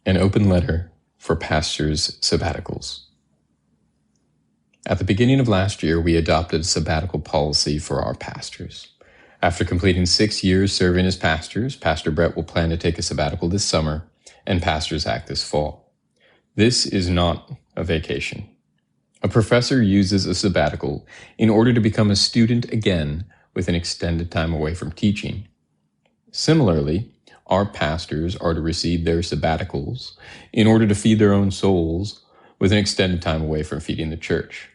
An open letter for pastors' sabbaticals. At the beginning of last year, we adopted a sabbatical policy for our pastors. After completing 6 years serving as pastors, Pastor Brett will plan to take a sabbatical this summer and Pastor Zach this fall. This is not a vacation. A professor uses a sabbatical in order to become a student again with an extended time away from teaching. Similarly, our pastors are to receive their sabbaticals in order to feed their own souls with an extended time away from feeding the church.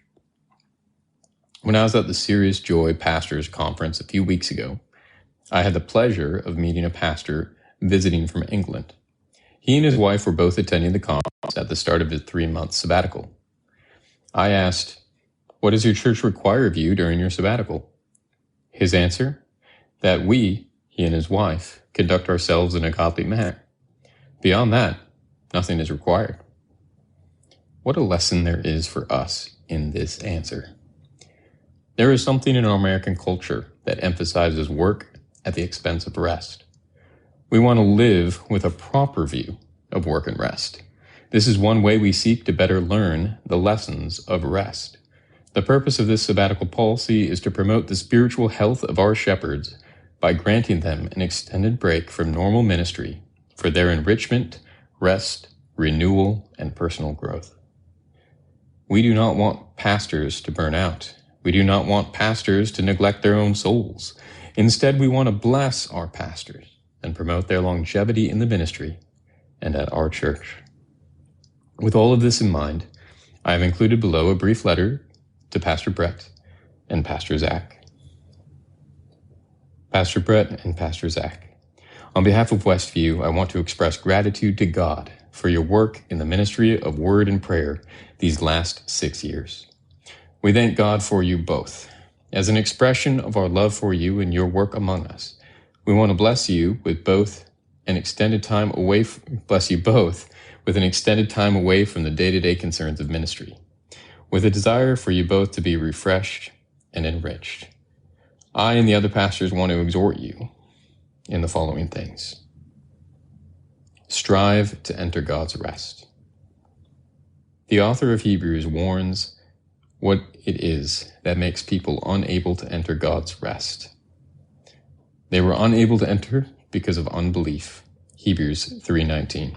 When I was at the Serious Joy Pastors Conference a few weeks ago, I had the pleasure of meeting a pastor visiting from England. He and his wife were both attending the conference at the start of his 3-month sabbatical. I asked, "What does your church require of you during your sabbatical?" His answer, that we, he and his wife, conduct ourselves in a godly manner. Beyond that, nothing is required. What a lesson there is for us in this answer. There is something in our American culture that emphasizes work at the expense of rest. We want to live with a proper view of work and rest. This is one way we seek to better learn the lessons of rest. The purpose of this sabbatical policy is to promote the spiritual health of our shepherds by granting them an extended break from normal ministry for their enrichment, rest, renewal, and personal growth. We do not want pastors to burn out. We do not want pastors to neglect their own souls. Instead, we want to bless our pastors and promote their longevity in the ministry and at our church. With all of this in mind, I have included below a brief letter to Pastor Brett and Pastor Zach. Pastor Brett and Pastor Zach, on behalf of Westview, I want to express gratitude to God for your work in the ministry of word and prayer these last 6 years. We thank God for you both. As an expression of our love for you and your work among us, we want to bless you with an extended time away from the day-to-day concerns of ministry, with a desire for you both to be refreshed and enriched. I and the other pastors want to exhort you in the following things. Strive to enter God's rest. The author of Hebrews warns what it is that makes people unable to enter God's rest. They were unable to enter because of unbelief. Hebrews 3:19.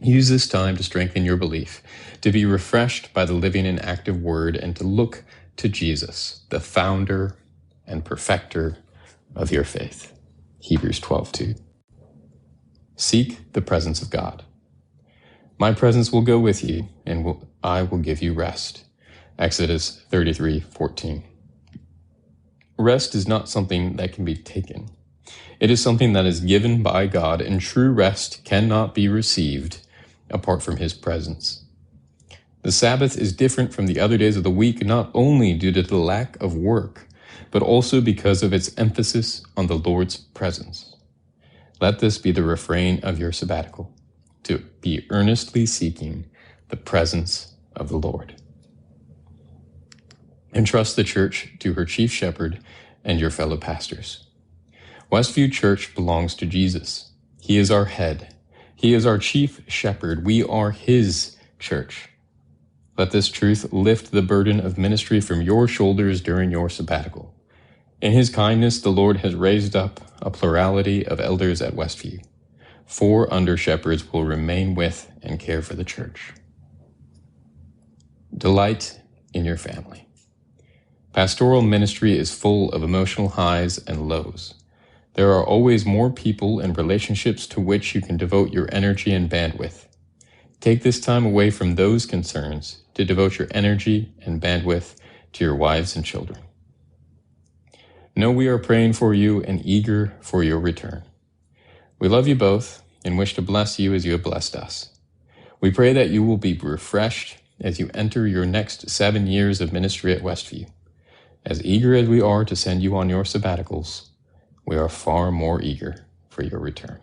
Use this time to strengthen your belief, to be refreshed by the living and active word, and to look to Jesus, the founder and perfecter of your faith. Hebrews 12:2. Seek the presence of God. My presence will go with you, and I will give you rest. Exodus 33:14. Rest is not something that can be taken. It is something that is given by God, and true rest cannot be received apart from his presence. The Sabbath is different from the other days of the week, not only due to the lack of work, but also because of its emphasis on the Lord's presence. Let this be the refrain of your sabbatical, to be earnestly seeking the presence of the Lord. Entrust the church to her chief shepherd and your fellow pastors. Westview Church belongs to Jesus. He is our head. He is our chief shepherd. We are his church. Let this truth lift the burden of ministry from your shoulders during your sabbatical. In his kindness, the Lord has raised up a plurality of elders at Westview. 4 under-shepherds will remain with and care for the church. Delight in your family. Pastoral ministry is full of emotional highs and lows. There are always more people and relationships to which you can devote your energy and bandwidth. Take this time away from those concerns to devote your energy and bandwidth to your wives and children. Know we are praying for you and eager for your return. We love you both and wish to bless you as you have blessed us. We pray that you will be refreshed as you enter your next 7 years of ministry at Westview. As eager as we are to send you on your sabbaticals, we are far more eager for your return.